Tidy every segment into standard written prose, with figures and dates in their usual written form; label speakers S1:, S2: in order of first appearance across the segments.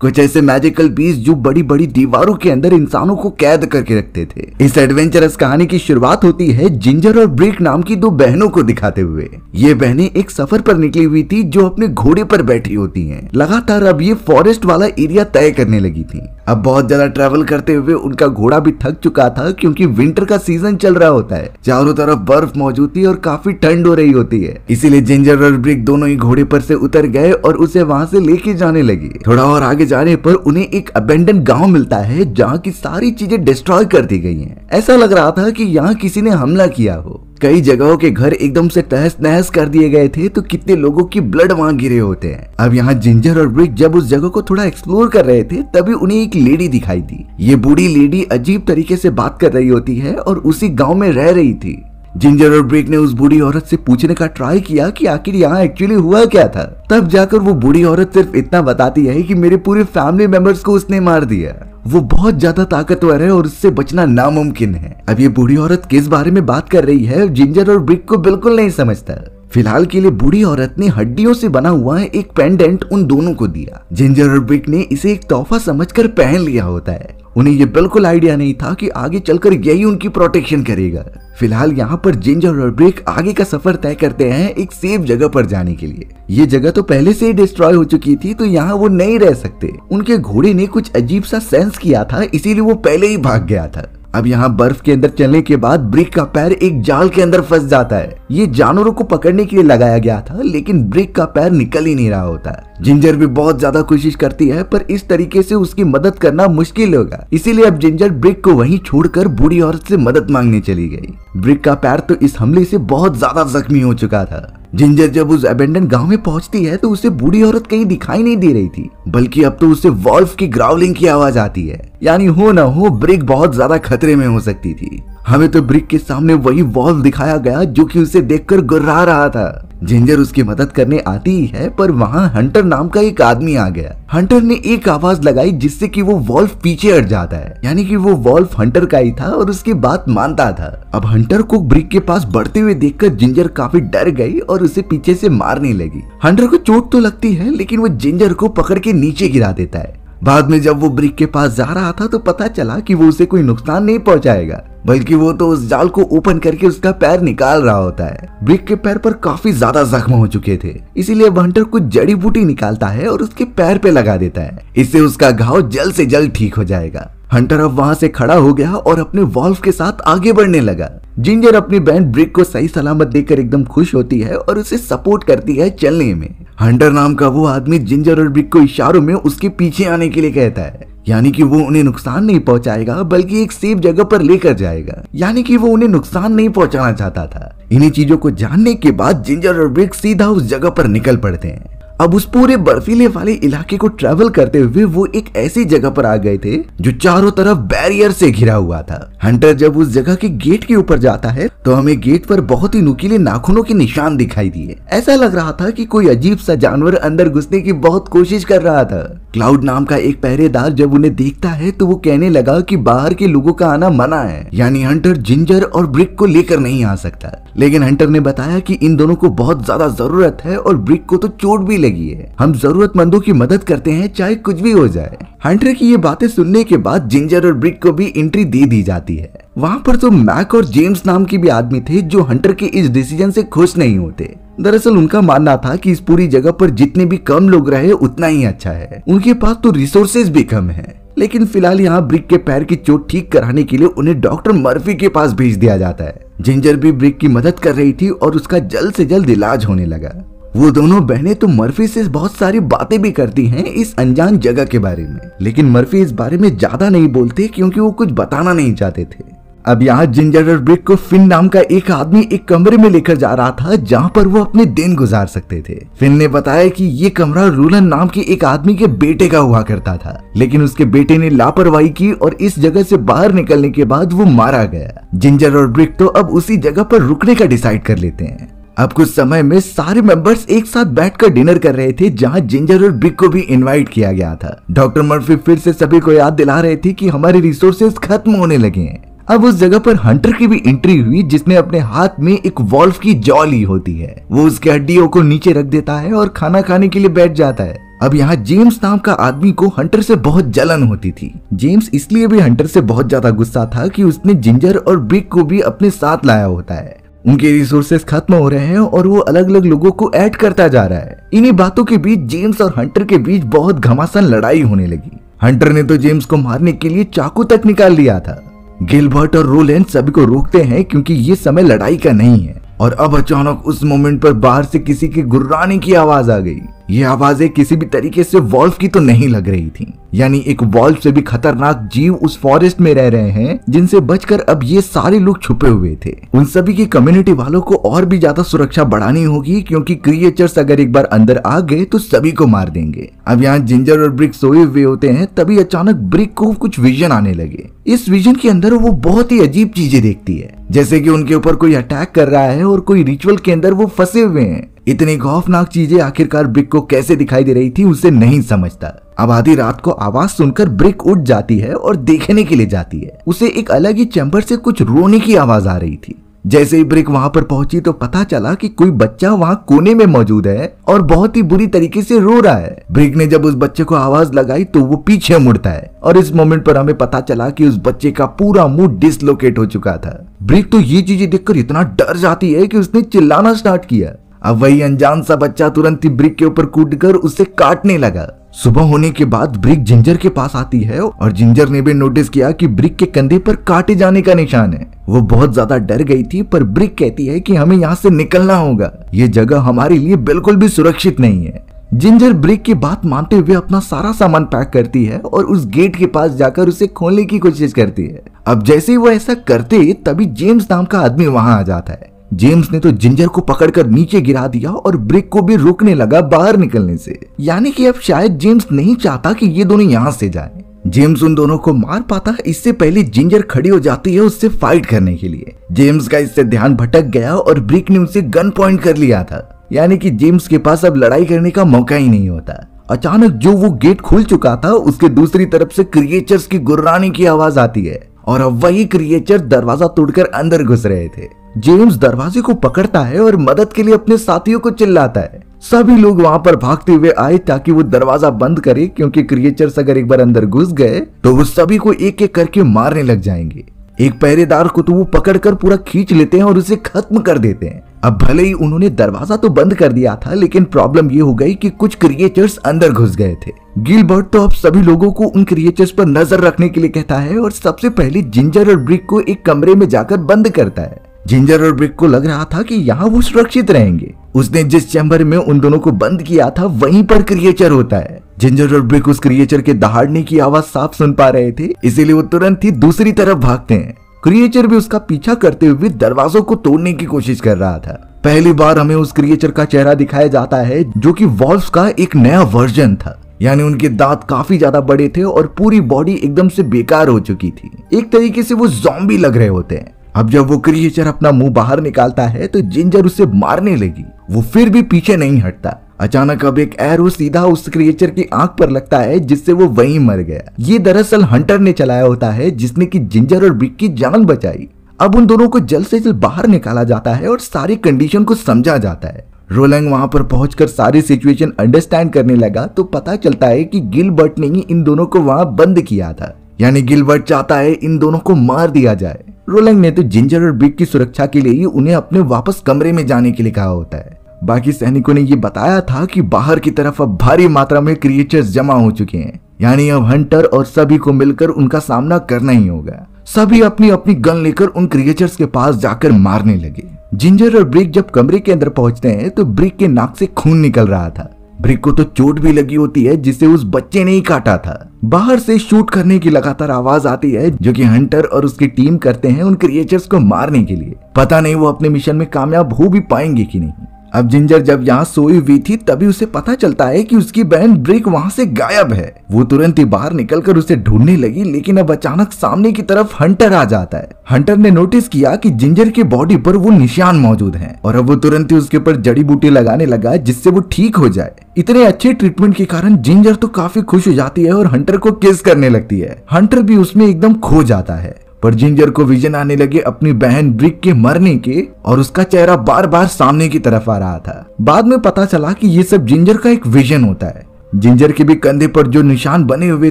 S1: कुछ ऐसे magical beast जो बड़ी बड़ी दीवारों के अंदर इंसानों को कैद करके रखते थे। इस एडवेंचरस कहानी की शुरुआत होती है जिंजर और ब्रिक नाम की दो बहनों को दिखाते हुए। ये बहनें एक सफर पर निकली हुई थी जो अपने घोड़े पर बैठी होती हैं। लगातार अब ये फॉरेस्ट वाला एरिया तय करने लगी थी। अब बहुत ज्यादा ट्रैवल करते हुए उनका घोड़ा भी थक चुका था क्योंकि विंटर का सीजन चल रहा होता है। चारों तरफ बर्फ मौजूद थी और काफी ठंड हो रही होती है। इसीलिए जिंजर और ब्रिक दोनों ही घोड़े पर से उतर गए और उसे वहां से लेके जाने लगे। थोड़ा और आगे जाने पर उन्हें एक अबेंडन गांव मिलता है जहां की सारी चीजें डिस्ट्रॉय कर दी गई हैं। ऐसा लग रहा था कि यहाँ किसी ने हमला किया हो। कई जगहों के घर एकदम से तहस नहस कर दिए गए थे तो कितने लोगों की ब्लड वहां गिरे होते हैं। अब यहाँ जिंजर और ब्रिक जब उस जगह को थोड़ा एक्सप्लोर कर रहे थे तभी उन्हें एक लेडी दिखाई दी। ये बूढ़ी लेडी अजीब तरीके से बात कर रही होती है और उसी गांव में रह रही थी। जिंजर और ब्रिक ने उस बूढ़ी औरत से पूछने का ट्राई किया कि आखिर यहाँ एक्चुअली हुआ क्या था। तब जाकर वो बूढ़ी औरत सिर्फ इतना बताती है कि मेरे पूरे फैमिली मेंबर्स को उसने मार दिया। वो बहुत ज्यादा ताकतवर है और उससे बचना नामुमकिन है। अब ये बूढ़ी औरत किस बारे में बात कर रही है जिंजर और ब्रिक को बिल्कुल नहीं समझता। फिलहाल के लिए बूढ़ी औरत ने हड्डियों से बना हुआ एक पेंडेंट उन दोनों को दिया। जिंजर और ब्रिक ने इसे एक तोहफा समझकर पहन लिया होता है। उन्हें ये बिल्कुल आइडिया नहीं था कि आगे चलकर यही उनकी प्रोटेक्शन करेगा। फिलहाल यहाँ पर जिंजर और ब्रिक आगे का सफर तय करते हैं एक सेफ जगह पर जाने के लिए। ये जगह तो पहले से ही डिस्ट्रॉय हो चुकी थी तो यहाँ वो नहीं रह सकते। उनके घोड़े ने कुछ अजीब सा सेंस किया था इसीलिए वो पहले ही भाग गया था। अब यहाँ बर्फ के अंदर चलने के बाद ब्रिक का पैर एक जाल के अंदर फंस जाता है। ये जानवरों को पकड़ने के लिए लगाया गया था लेकिन ब्रिक का पैर निकल ही नहीं रहा होता। जिंजर भी बहुत ज्यादा कोशिश करती है पर इस तरीके से उसकी मदद करना मुश्किल होगा। इसीलिए अब जिंजर ब्रिक को वहीं छोड़कर बूढ़ी औरत से मदद मांगने चली गई। ब्रिक का पैर तो इस हमले से बहुत ज्यादा जख्मी हो चुका था। जिंजर जब उस अबेंडन गांव में पहुंचती है तो उसे बूढ़ी औरत कहीं दिखाई नहीं दे रही थी, बल्कि अब तो उसे वॉल्फ की ग्राउलिंग की आवाज आती है। यानी हो ना हो ब्रिक बहुत ज्यादा खतरे में हो सकती थी। हमें तो ब्रिक के सामने वही वॉल्फ दिखाया गया जो कि उसे देखकर गुर्रा रहा था। जिंजर उसकी मदद करने आती ही है पर वहाँ हंटर नाम का एक आदमी आ गया। हंटर ने एक आवाज लगाई जिससे कि वो वॉल्फ पीछे हट जाता है। यानी कि वो वॉल्फ हंटर का ही था और उसकी बात मानता था। अब हंटर को ब्रिक के पास बढ़ते हुए देखकर जिंजर काफी डर गई और उसे पीछे से मारने लगी। हंटर को चोट तो लगती है लेकिन वो जिंजर को पकड़ के नीचे गिरा देता है। बाद में जब वो ब्रिक के पास जा रहा था तो पता चला कि वो उसे कोई नुकसान नहीं पहुंचाएगा, बल्कि वो तो उस जाल को ओपन करके उसका पैर निकाल रहा होता है। ब्रिक के पैर पर काफी ज्यादा जख्म हो चुके थे, इसीलिए हंटर कुछ जड़ी बूटी निकालता है और उसके पैर पे लगा देता है। इससे उसका घाव जल्द से जल्द ठीक हो जाएगा। हंटर अब वहां से खड़ा हो गया और अपने वॉल्फ के साथ आगे बढ़ने लगा। जिंजर अपनी बहन ब्रिक को सही सलामत देखकर एकदम खुश होती है और उसे सपोर्ट करती है चलने में। हंटर नाम का वो आदमी जिंजर और ब्रिक को इशारों में उसके पीछे आने के लिए कहता है। यानी कि वो उन्हें नुकसान नहीं पहुंचाएगा बल्कि एक सेफ जगह पर लेकर जाएगा। यानी कि वो उन्हें नुकसान नहीं पहुंचाना चाहता था। इन्हीं चीजों को जानने के बाद जिंजर और ब्रिक सीधा उस जगह पर निकल पड़ते हैं। अब उस पूरे बर्फीले वाले इलाके को ट्रैवल करते हुए वो एक ऐसी जगह पर आ गए थे जो चारों तरफ बैरियर से घिरा हुआ था। हंटर जब उस जगह के गेट के ऊपर जाता है तो हमें गेट पर बहुत ही नुकीले नाखूनों के निशान दिखाई दिए। ऐसा लग रहा था कि कोई अजीब सा जानवर अंदर घुसने की बहुत कोशिश कर रहा था। क्लाउड नाम का एक पहरेदार जब उन्हें देखता है तो वो कहने लगा कि बाहर के लोगों का आना मना है, यानी हंटर जिंजर और ब्रिक को लेकर नहीं आ सकता। लेकिन हंटर ने बताया कि इन दोनों को बहुत ज्यादा जरूरत है और ब्रिक को तो चोट भी लगी है। हम जरूरतमंदों की मदद करते हैं चाहे कुछ भी हो जाए। हंटर की ये बातें सुनने के बाद जिंजर और ब्रिक को भी एंट्री दे दी जाती है। वहाँ पर तो मैक और जेम्स नाम के भी आदमी थे जो हंटर के इस डिसीजन से खुश नहीं होते। दरअसल उनका मानना था कि इस पूरी जगह पर जितने भी कम लोग रहे उतना ही अच्छा है। उनके पास तो रिसोर्सेज भी कम है। लेकिन फिलहाल यहाँ ब्रिक के पैर की चोट ठीक कराने के लिए उन्हें डॉक्टर मर्फी के पास भेज दिया जाता है। जिंजर भी ब्रिक की मदद कर रही थी और उसका जल्द से जल्द इलाज होने लगा। वो दोनों बहनें तो मर्फी से बहुत सारी बातें भी करती हैं इस अनजान जगह के बारे में, लेकिन मर्फी इस बारे में ज्यादा नहीं बोलते क्योंकि वो कुछ बताना नहीं चाहते थे। अब यहाँ जिंजर और ब्रिक को फिन नाम का एक आदमी एक कमरे में लेकर जा रहा था जहाँ पर वो अपने दिन गुजार सकते थे। फिन ने बताया कि ये कमरा रूलन नाम के एक आदमी के बेटे का हुआ करता था, लेकिन उसके बेटे ने लापरवाही की और इस जगह से बाहर निकलने के बाद वो मारा गया। जिंजर और ब्रिक तो अब उसी जगह पर रुकने का डिसाइड कर लेते हैं। अब कुछ समय में सारे मेंबर्स एक साथ बैठकर डिनर कर रहे थे जहां जिंजर और ब्रिक को भी इनवाइट किया गया था। डॉक्टर मर्फी फिर से सभी को याद दिला रहे थे कि हमारे रिसोर्सेज खत्म होने लगे हैं। अब उस जगह पर हंटर की भी एंट्री हुई जिसने अपने हाथ में एक वॉल्फ की जॉ ली होती है। वो उसके हड्डियों को नीचे रख देता है और खाना खाने के लिए बैठ जाता है। अब यहाँ जेम्स नाम का आदमी को हंटर से बहुत जलन होती थी। जेम्स इसलिए भी हंटर से बहुत ज्यादा गुस्सा था कि उसने जिंजर और ब्रिक को भी अपने साथ लाया होता है। उनके रिसोर्सेस खत्म हो रहे हैं और वो अलग अलग लोगों को ऐड करता जा रहा है। इन्हीं बातों के बीच जेम्स और हंटर के बीच बहुत घमासान लड़ाई होने लगी। हंटर ने तो जेम्स को मारने के लिए चाकू तक निकाल लिया था। गिलबर्ट और रोलैंड सभी को रोकते हैं क्योंकि ये समय लड़ाई का नहीं है। और अब अचानक उस मोमेंट पर बाहर से किसी की गुर्राने की आवाज आ गई। ये आवाजें किसी भी तरीके से वॉल्फ की तो नहीं लग रही थी, यानी एक वॉल्फ से भी खतरनाक जीव उस फॉरेस्ट में रह रहे हैं जिनसे बचकर अब ये सारे लोग छुपे हुए थे। उन सभी की कम्युनिटी वालों को और भी ज्यादा सुरक्षा बढ़ानी होगी क्योंकि क्रिएचर्स अगर एक बार अंदर आ गए तो सभी को मार देंगे। अब यहाँ जिंजर और ब्रिक सोए हुए होते हैं, तभी अचानक ब्रिक को कुछ विजन आने लगे। इस विजन के अंदर वो बहुत ही अजीब चीजें देखती है, जैसे कि उनके ऊपर कोई अटैक कर रहा है और कोई रिचुअल के अंदर वो फंसे हुए हैं। इतनी खौफनाक चीजें आखिरकार ब्रिक को कैसे दिखाई दे रही थी उसे नहीं समझता। अब आधी रात को आवाज सुनकर ब्रिक उठ जाती है और देखने के लिए जाती है। उसे एक अलग ही चैम्बर से कुछ रोने की आवाज आ रही थी। जैसे ही ब्रिक वहां पर पहुंची तो पता चला कि कोई बच्चा वहां कोने में मौजूद है और बहुत ही बुरी तरीके से रो रहा है। ब्रिक ने जब उस बच्चे को आवाज लगाई तो वो पीछे मुड़ता है और इस मोमेंट पर हमें पता चला कि उस बच्चे का पूरा मुंह डिसलोकेट हो चुका था। ब्रिक तो ये चीजें देखकर इतना डर जाती है कि उसने चिल्लाना स्टार्ट किया। अब वही अनजान सा बच्चा तुरंत ही ब्रिक के ऊपर कूदकर उसे काटने लगा। सुबह होने के बाद ब्रिक जिंजर के पास आती है और जिंजर ने भी नोटिस किया कि ब्रिक के कंधे पर काटे जाने का निशान है। वो बहुत ज्यादा डर गई थी, पर ब्रिक कहती है कि हमें यहाँ से निकलना होगा, ये जगह हमारे लिए बिल्कुल भी सुरक्षित नहीं है। जिंजर ब्रिक की बात मानते हुए अपना सारा सामान पैक करती है और उस गेट के पास जाकर उसे खोलने की कोशिश करती है। अब जैसे ही वो ऐसा करते तभी जेम्स नाम का आदमी वहां आ जाता है। जेम्स ने तो जिंजर को पकड़कर नीचे गिरा दिया और ब्रिक को भी रोकने लगा बाहर निकलने से, यानी कि अब शायद जेम्स नहीं चाहता कि ये दोनों यहाँ से जाएं। जेम्स उन दोनों को मार पाता है इससे पहले जिंजर खड़ी हो जाती है उससे फाइट करने के लिए। जेम्स का इससे ध्यान भटक गया और ब्रिक ने उसे गन पॉइंट कर लिया था, यानी कि जेम्स के पास अब लड़ाई करने का मौका ही नहीं होता। अचानक जो वो गेट खुल चुका था उसके दूसरी तरफ से क्रिएचर्स की गुर्राने की आवाज आती है और अब वही क्रिएचर दरवाजा तोड़कर अंदर घुस रहे थे। जेम्स दरवाजे को पकड़ता है और मदद के लिए अपने साथियों को चिल्लाता है। सभी लोग वहां पर भागते हुए आए ताकि वो दरवाजा बंद करे, क्योंकि क्रिएचर्स अगर एक बार अंदर घुस गए तो वो सभी को एक एक करके मारने लग जाएंगे। एक पहरेदार को तो वो पकड़कर पूरा खींच लेते हैं और उसे खत्म कर देते हैं। अब भले ही उन्होंने दरवाजा तो बंद कर दिया था, लेकिन प्रॉब्लम ये हो गई कि कुछ क्रिएचर्स अंदर घुस गए थे। गिलबर्ट तो अब सभी लोगों को उन क्रिएचर्स पर नजर रखने के लिए कहता है और सबसे पहले जिंजर और ब्रिक को एक कमरे में जाकर बंद करता है। जिंजर और ब्रिक को लग रहा था कि यहाँ वो सुरक्षित रहेंगे। उसने जिस चैम्बर में उन दोनों को बंद किया था वहीं पर क्रिएचर होता है। जिंजर और ब्रिक उस क्रिएचर के दहाड़ने की आवाज साफ सुन पा रहे थे, इसीलिए वो तुरंत ही दूसरी तरफ भागते हैं। क्रिएचर भी उसका पीछा करते हुए दरवाजों को तोड़ने की कोशिश कर रहा था। पहली बार हमें उस क्रिएचर का चेहरा दिखाया जाता है जो कि वॉल्व्स का एक नया वर्जन था, यानी उनके दांत काफी ज्यादा बड़े थे और पूरी बॉडी एकदम से बेकार हो चुकी थी। एक तरीके से वो ज़ॉम्बी लग रहे होते हैं। अब जब वो क्रिएचर अपना मुंह बाहर निकालता है तो जिंजर उसे मारने लगी, वो फिर भी पीछे नहीं हटता। अचानक अब एक एरो सीधा उस क्रिएचर की आंख पर लगता है जिससे वो वहीं मर गया। ये दरअसल हंटर ने चलाया होता है जिसने कि जिंजर और ब्रिक की जान बचाई। अब उन दोनों को जल्द से जल्द बाहर निकाला जाता है और सारी कंडीशन को समझा जाता है। रोलैंड वहां पर पहुंचकर सारी सिचुएशन अंडरस्टैंड करने लगा तो पता चलता है कि गिलबर्ट ने ही इन दोनों को वहां बंद किया था, यानी गिलबर्ट चाहता है इन दोनों को मार दिया जाए। रोलैंड ने तो जिंजर और ब्रिक की सुरक्षा के लिए ही उन्हें अपने वापस कमरे में जाने के लिए कहा होता है। बाकी सैनिकों ने ये बताया था कि बाहर की तरफ अब भारी मात्रा में क्रिएचर्स जमा हो चुके हैं, यानी अब हंटर और सभी को मिलकर उनका सामना करना ही होगा। सभी अपनी अपनी गन लेकर उन क्रिएचर्स के पास जाकर मारने लगे। जिंजर और ब्रिक जब कमरे के अंदर पहुंचते हैं तो ब्रिक के नाक से खून निकल रहा था। ब्रिक को तो चोट भी लगी होती है जिसे उस बच्चे ने ही काटा था। बाहर से शूट करने की लगातार आवाज आती है जो कि हंटर और उसकी टीम करते हैं उन क्रिएचर्स को मारने के लिए। पता नहीं वो अपने मिशन में कामयाब हो भी पाएंगे कि नहीं। अब जिंजर जब यहाँ सोई हुई थी तभी उसे पता चलता है कि उसकी बहन ब्रिक वहाँ से गायब है। वो तुरंत ही बाहर निकलकर उसे ढूंढने लगी, लेकिन अब अचानक सामने की तरफ हंटर आ जाता है। हंटर ने नोटिस किया कि जिंजर की बॉडी पर वो निशान मौजूद हैं और अब वो तुरंत ही उसके ऊपर जड़ी बूटी लगाने लगा जिससे वो ठीक हो जाए। इतने अच्छे ट्रीटमेंट के कारण जिंजर तो काफी खुश हो जाती है और हंटर को किस करने लगती है। हंटर भी उसमें एकदम खो जाता है, पर जिंजर को विजन आने लगे अपनी बहन ब्रिक के मरने के और उसका चेहरा बार बार सामने की तरफ आ रहा था। बाद में पता चला कि ये सब जिंजर का एक विजन होता है। जिंजर के भी कंधे पर जो निशान बने हुए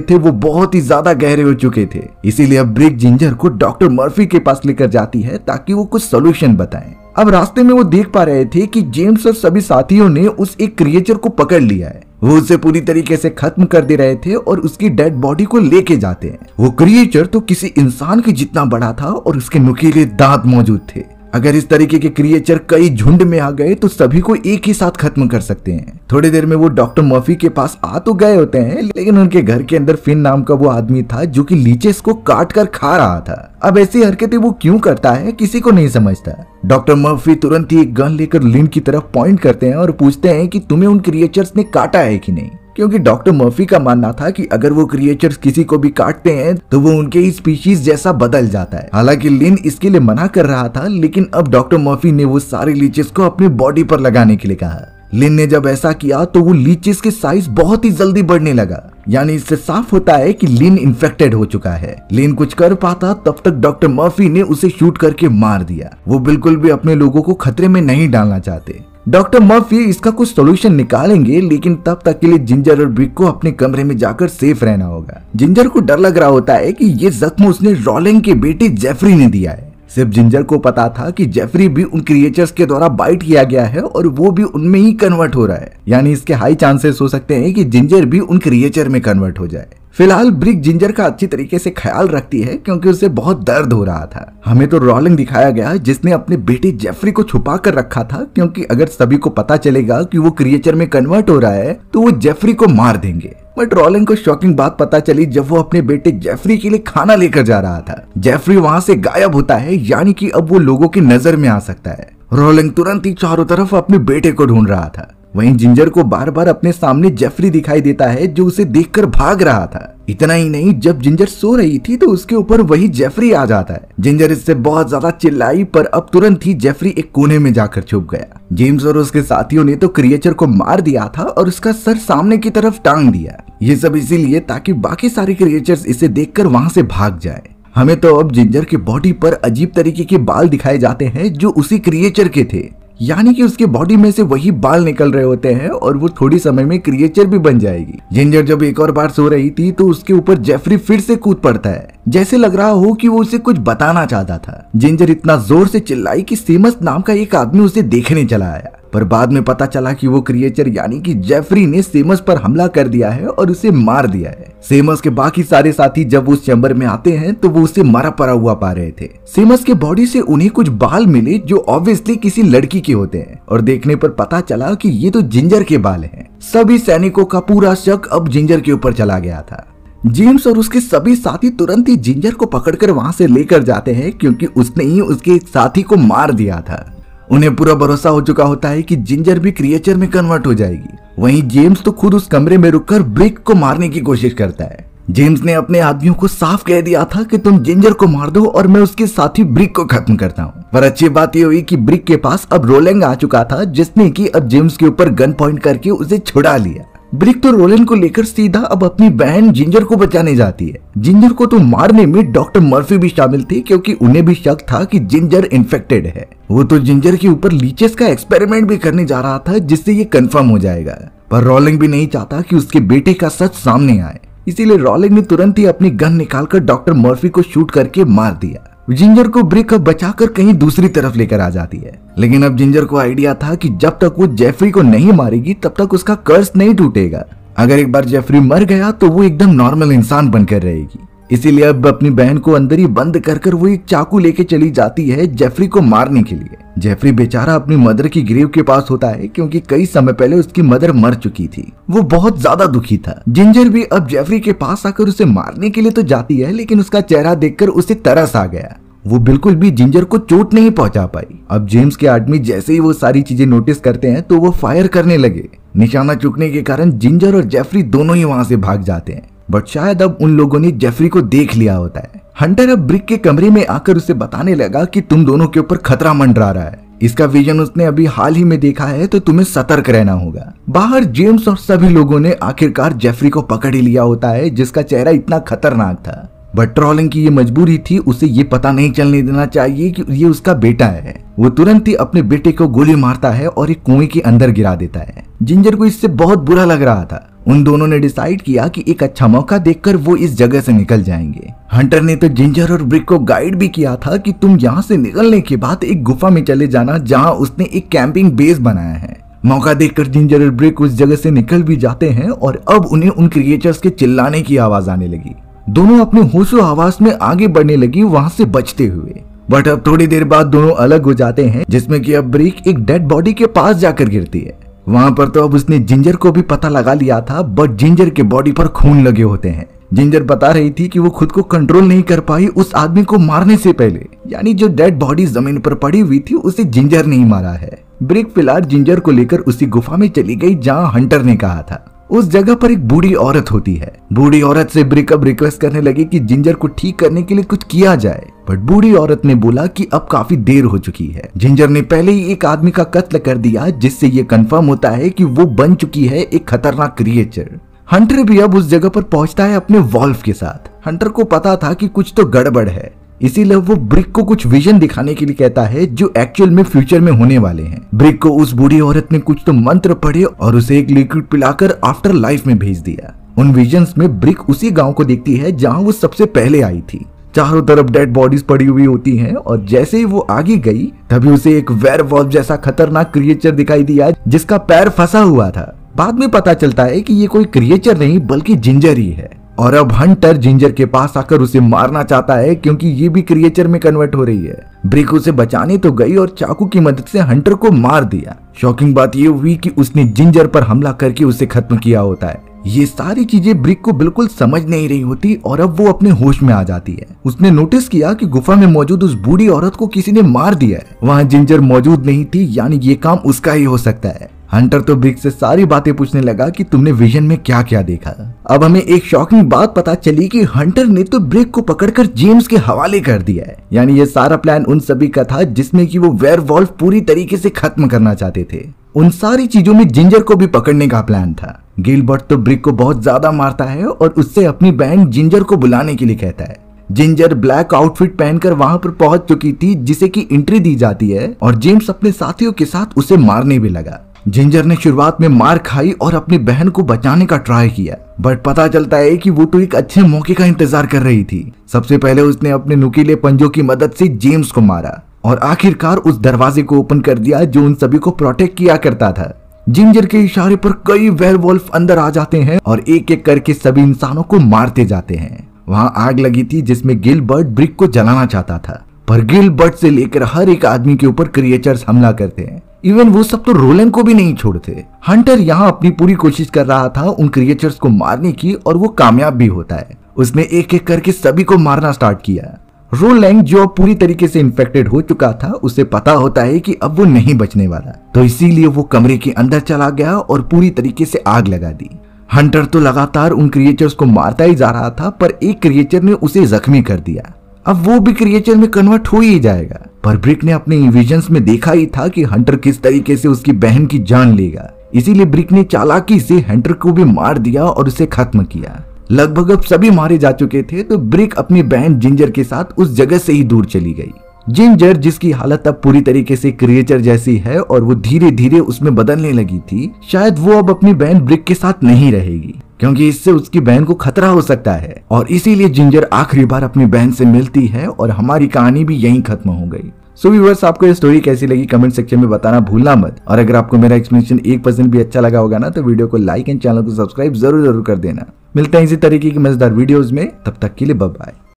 S1: थे वो बहुत ही ज्यादा गहरे हो चुके थे। इसीलिए अब ब्रिक जिंजर को डॉक्टर मर्फी के पास लेकर जाती है ताकि वो कुछ सोल्यूशन बताएं। अब रास्ते में वो देख पा रहे थे कि जेम्स और सभी साथियों ने उस एक क्रिएचर को पकड़ लिया है। वो उसे पूरी तरीके से खत्म कर दे रहे थे और उसकी डेड बॉडी को लेके जाते हैं। वो क्रिएचर तो किसी इंसान के जितना बड़ा था और उसके नुकीले दांत मौजूद थे। अगर इस तरीके के क्रिएचर कई झुंड में आ गए तो सभी को एक ही साथ खत्म कर सकते हैं। थोड़ी देर में वो डॉक्टर मर्फी के पास आ तो गए होते हैं, लेकिन उनके घर के अंदर फिन नाम का वो आदमी था जो कि लीचेस को काट कर खा रहा था। अब ऐसी हरकतें वो क्यों करता है किसी को नहीं समझता। डॉक्टर मर्फी तुरंत ही एक गन लेकर लिन की तरफ पॉइंट करते हैं और पूछते हैं कि तुम्हें उन क्रिएचर्स ने काटा है कि नहीं, क्योंकि डॉक्टर मर्फी का मानना था कि अगर वो क्रिएचर्स किसी को भी काटते हैं तो वो उनके ही स्पीशीज जैसा बदल जाता है। हालांकि लिन इसके लिए मना कर रहा था, लेकिन अब डॉक्टर मर्फी ने वो सारे लीचेस को अपनी बॉडी पर लगाने के लिए कहा। लिन ने जब ऐसा किया तो वो लीचेस के साइज बहुत ही जल्दी बढ़ने लगा, यानी इससे साफ होता है कि लिन इन्फेक्टेड हो चुका है। लिन कुछ कर पाता तब तक डॉक्टर मर्फी ने उसे शूट करके मार दिया। वो बिल्कुल भी अपने लोगों को खतरे में नहीं डालना चाहते। डॉक्टर मर्फी इसका कुछ सॉल्यूशन निकालेंगे, लेकिन तब तक के लिए जिंजर और ब्रिक को अपने कमरे में जाकर सेफ रहना होगा। जिंजर को डर लग रहा होता है कि ये जख्म उसने रोलिंग के बेटे जेफरी ने दिया है। सिर्फ जिंजर को पता था कि जेफरी भी उन क्रिएचर्स के द्वारा बाइट किया गया है और वो भी उनमें ही कन्वर्ट हो रहा है, यानी इसके हाई चांसेस हो सकते हैं कि जिंजर भी उन क्रिएचर में कन्वर्ट हो जाए। फिलहाल ब्रिक जिंजर का अच्छी तरीके से ख्याल रखती है क्योंकि उसे बहुत दर्द हो रहा था। हमें तो रोलिंग दिखाया गया जिसने अपने बेटे जेफरी को छुपा कर रखा था, क्योंकि अगर सभी को पता चलेगा कि वो क्रिएचर में कन्वर्ट हो रहा है तो वो जेफरी को मार देंगे। बट रोलिंग को शॉकिंग बात पता चली जब वो अपने बेटे जेफरी के लिए खाना लेकर जा रहा था। जेफरी वहाँ से गायब होता है, यानी कि अब वो लोगों की नजर में आ सकता है। रोलिंग तुरंत ही चारों तरफ अपने बेटे को ढूंढ रहा था। वहीं जिंजर को बार बार अपने सामने जेफरी दिखाई देता है जो उसे देखकर भाग रहा था। इतना ही नहीं, जब जिंजर सो रही थी तो उसके ऊपर वही जेफरी आ जाता है। जिंजर इससे बहुत ज्यादा चिल्लाई, पर अब तुरंत ही जेफरी एक कोने में जाकर छुप गया। जेम्स और उसके साथियों ने तो क्रिएचर को मार दिया था और उसका सर सामने की तरफ टांग दिया। ये सब इसीलिए ताकि बाकी सारे क्रिएचर्स इसे देखकर वहां से भाग जाए। हमें तो अब जिंजर के बॉडी पर अजीब तरीके के बाल दिखाए जाते हैं जो उसी क्रिएचर के थे, यानी कि उसके बॉडी में से वही बाल निकल रहे होते हैं और वो थोड़ी समय में क्रिएचर भी बन जाएगी। जिंजर जब एक और बार सो रही थी तो उसके ऊपर जेफरी फिर से कूद पड़ता है, जैसे लग रहा हो कि वो उसे कुछ बताना चाहता था। जिंजर इतना जोर से चिल्लाई कि सेमस नाम का एक आदमी उसे देखने चला आया, पर बाद में पता चला कि वो क्रिएचर यानी कि जेफरी ने सेमस पर हमला कर दिया है और उसे मार दिया है। सेमस के बाकी सारे साथी जब उस चैम्बर में आते हैं तो वो उसे मरा पड़ा हुआ पा रहे थे। सेमस के बॉडी से उन्हें कुछ बाल मिले जो ऑब्वियसली किसी लड़की के होते हैं और देखने पर पता चला कि ये तो जिंजर के बाल हैं। सभी सैनिकों का पूरा शक अब जिंजर के ऊपर चला गया था। जेम्स और उसके सभी साथी तुरंत ही जिंजर को पकड़कर वहां से लेकर जाते हैं, क्योंकि उसने ही उसके एक साथी को मार दिया था। उन्हें पूरा भरोसा हो चुका होता है कि जिंजर भी क्रिएचर में कन्वर्ट हो जाएगी। वहीं जेम्स तो खुद उस कमरे में रुककर ब्रिक को मारने की कोशिश करता है। जेम्स ने अपने आदमियों को साफ कह दिया था कि तुम जिंजर को मार दो और मैं उसके साथी ब्रिक को खत्म करता हूँ। पर अच्छी बात यह हुई कि ब्रिक के पास अब रोलिंग आ चुका था, जिसने कि अब जेम्स के ऊपर गन पॉइंट करके उसे छुड़ा लिया। ब्रिक तो रोलिंग को लेकर सीधा अब अपनी बहन जिंजर को बचाने जाती है। जिंजर को तो मारने में डॉक्टर मर्फी भी शामिल थे, क्योंकि उन्हें भी शक था कि जिंजर इन्फेक्टेड है। वो तो जिंजर के ऊपर लीचेस का एक्सपेरिमेंट भी करने जा रहा था, जिससे ये कंफर्म हो जाएगा। पर रोलिंग भी नहीं चाहता कि उसके बेटे का सच सामने आए, इसीलिए रोलिंग ने तुरंत ही अपनी गन निकालकर डॉक्टर मर्फी को शूट करके मार दिया। जिंजर को ब्रिक अब बचाकर कहीं दूसरी तरफ लेकर आ जाती है, लेकिन अब जिंजर को आइडिया था कि जब तक वो जेफरी को नहीं मारेगी तब तक उसका कर्स नहीं टूटेगा। अगर एक बार जेफरी मर गया तो वो एकदम नॉर्मल इंसान बनकर रहेगी। इसीलिए अब अपनी बहन को अंदर ही बंद कर वो एक चाकू लेके चली जाती है जेफरी को मारने के लिए। जेफरी बेचारा अपनी मदर की ग्रेव के पास होता है, क्योंकि कई समय पहले उसकी मदर मर चुकी थी। वो बहुत ज्यादा दुखी था। जिंजर भी अब जेफरी के पास आकर उसे मारने के लिए तो जाती है, लेकिन उसका चेहरा देखकर उसे तरस आ गया। वो बिल्कुल भी जिंजर को चोट नहीं पहुंचा पाई। अब जेम्स के आदमी जैसे ही वो सारी चीजें नोटिस करते हैं तो वो फायर करने लगे। निशाना चूकने के कारण जिंजर और जेफरी दोनों ही वहां से भाग जाते हैं, बट शायद अब उन लोगों ने जेफरी को देख लिया होता है। हंटर अब ब्रिक के कमरे में आकर उसे बताने लगा कि तुम दोनों के ऊपर खतरा मंडरा रहा है। इसका विजन उसने अभी हाल ही में देखा है, तो तुम्हें सतर्क रहना होगा। बाहर जेम्स और सभी लोगों ने आखिरकार जेफरी को पकड़ ही लिया होता है, जिसका चेहरा इतना खतरनाक था। बट रोलिंग की ये मजबूरी थी, उसे ये पता नहीं चलने देना चाहिए कि ये उसका बेटा है। वो तुरंत ही अपने बेटे को गोली मारता है और एक कुएं के अंदर गिरा देता है। जिंजर को इससे बहुत बुरा लग रहा था। उन दोनों ने डिसाइड किया कि एक अच्छा मौका देखकर वो इस जगह से निकल जाएंगे। हंटर ने तो जिंजर और ब्रिक को गाइड भी किया था कि तुम यहाँ से निकलने के बाद एक गुफा में चले जाना जहाँ उसने एक कैंपिंग बेस बनाया है। मौका देखकर जिंजर और ब्रिक उस जगह से निकल भी जाते हैं और अब उन्हें उन क्रिएचर्स के चिल्लाने की आवाज आने लगी। दोनों अपने होशो हवास में आगे बढ़ने लगी वहां से बचते हुए। बट अब थोड़ी देर बाद दोनों अलग हो जाते हैं, जिसमें कि अब ब्रिक एक डेड बॉडी के पास जाकर गिरती है। वहां पर तो अब उसने जिंजर को भी पता लगा लिया था, बट जिंजर के बॉडी पर खून लगे होते हैं। जिंजर बता रही थी कि वो खुद को कंट्रोल नहीं कर पाई उस आदमी को मारने से पहले, यानी जो डेड बॉडी जमीन पर पड़ी हुई थी उसे जिंजर नहीं मारा है। ब्रिक फिलहाल जिंजर को लेकर उसी गुफा में चली गई जहाँ हंटर ने कहा था। उस जगह पर एक बूढ़ी औरत होती है। बूढ़ी औरत से ब्रिक अब रिक्वेस्ट करने लगी कि जिंजर को ठीक करने के लिए कुछ किया जाए, बट बूढ़ी औरत ने बोला कि अब काफी देर हो चुकी है। जिंजर ने पहले ही एक आदमी का कत्ल कर दिया, जिससे ये कंफर्म होता है कि वो बन चुकी है एक खतरनाक क्रिएचर। हंटर भी अब उस जगह पर पहुंचता है अपने वॉल्फ के साथ। हंटर को पता था कि कुछ तो गड़बड़ है, इसीलिए वो ब्रिक को कुछ विजन दिखाने के लिए कहता है जो एक्चुअल में फ्यूचर में होने वाले हैं। ब्रिक को उस बूढ़ी औरत ने कुछ तो मंत्र पढ़े और उसे एक लिक्विड पिलाकर आफ्टर लाइफ में भेज दिया। उन विजन्स में ब्रिक उसी गांव को देखती है जहां वो सबसे पहले आई थी। चारों तरफ डेड बॉडीज पड़ी हुई होती हैं और जैसे ही वो आगे गई तभी उसे एक वेयरवॉल्फ जैसा खतरनाक क्रिएचर दिखाई दिया जिसका पैर फंसा हुआ था। बाद में पता चलता है कि ये कोई क्रिएचर नहीं बल्कि जिंजर ही है और अब हंटर जिंजर के पास आकर उसे मारना चाहता है क्योंकि ये भी क्रिएचर में कन्वर्ट हो रही है। ब्रिक उसे बचाने तो गई और चाकू की मदद से हंटर को मार दिया। शॉकिंग बात ये हुई कि उसने जिंजर पर हमला करके उसे खत्म किया होता है। ये सारी चीजें ब्रिक को बिल्कुल समझ नहीं रही होती और अब वो अपने होश में आ जाती है। उसने नोटिस किया कि गुफा में मौजूद उस बूढ़ी औरत को किसी ने मार दिया है। वहाँ जिंजर मौजूद नहीं थी, यानी ये काम उसका ही हो सकता है। हंटर तो ब्रिक से सारी बातें पूछने लगा कि तुमने विजन में क्या क्या देखा। अब हमें एक शॉकिंग बात पता चली कि हंटर ने तो ब्रिक को पकड़कर जेम्स के हवाले कर दिया है। यानी ये सारा प्लान उन सभी का था जिसमें कि वो वेयरवॉल्फ पूरी तरीके से खत्म करना चाहते थे। उन सारी चीजों में जिंजर को भी पकड़ने का प्लान था। गिलबर्ट तो ब्रिक को बहुत ज्यादा मारता है और उससे अपनी बहन जिंजर को बुलाने के लिए कहता है। जिंजर ब्लैक आउटफिट पहनकर वहां पर पहुंच चुकी थी जिसे की एंट्री दी जाती है और जेम्स अपने साथियों के साथ उसे मारने भी लगा। जिंजर ने शुरुआत में मार खाई और अपनी बहन को बचाने का ट्राई किया, बट पता चलता है कि वो तो एक अच्छे मौके का इंतजार कर रही थी। सबसे पहले उसने अपने नुकीले पंजों की मदद से जेम्स को मारा और आखिरकार उस दरवाजे को ओपन कर दिया जो उन सभी को प्रोटेक्ट किया करता था। जिंजर के इशारे पर कई वेयरवॉल्फ अंदर आ जाते हैं और एक एक करके सभी इंसानों को मारते जाते हैं। वहां आग लगी थी जिसमें गिलबर्ट ब्रिक को जलाना चाहता था, पर गिलबर्ट से लेकर हर एक आदमी के ऊपर क्रिएचर्स हमला करते हैं। इवन वो सब तो रोलन को भी नहीं छोड़ते। हंटर यहाँ अपनी पूरी कोशिश कर रहा था उन क्रिएचर्स को मारने की और वो कामयाब भी होता है। उसने एक एक करके सभी को मारना स्टार्ट किया। रोलैंग जो अब पूरी तरीके से इन्फेक्टेड हो चुका था, उसे पता होता है कि अब वो नहीं बचने वाला, तो इसीलिए वो कमरे के अंदर चला गया और पूरी तरीके से आग लगा दी। हंटर तो लगातार उन क्रिएचर्स को मारता ही जा रहा था, पर एक क्रिएचर ने उसे जख्मी कर दिया। अब वो भी क्रिएचर में कन्वर्ट हो ही जाएगा, पर ब्रिक ने अपने विजन्स में देखा ही था कि हंटर किस तरीके से उसकी बहन की जान लेगा। इसीलिए ब्रिक ने चालाकी से हंटर को भी मार दिया और उसे खत्म किया। लगभग अब सभी मारे जा चुके थे, तो ब्रिक अपनी बहन जिंजर के साथ उस जगह से ही दूर चली गई। जिंजर, जिसकी हालत अब पूरी तरीके से क्रिएचर जैसी है और वो धीरे धीरे उसमें बदलने लगी थी, शायद वो अब अपनी बहन ब्रिक के साथ नहीं रहेगी, क्योंकि इससे उसकी बहन को खतरा हो सकता है। और इसीलिए जिंजर आखिरी बार अपनी बहन से मिलती है और हमारी कहानी भी यहीं खत्म हो गई। सो व्यूअर्स, आपको ये स्टोरी कैसी लगी कमेंट सेक्शन में बताना भूलना मत। और अगर आपको मेरा एक्सप्लेनेशन 1% भी अच्छा लगा होगा ना, तो वीडियो को लाइक एंड चैनल को सब्सक्राइब जरूर कर देना। मिलते हैं इसी तरीके की मजेदार वीडियोस में, तब तक के लिए बाय बाय।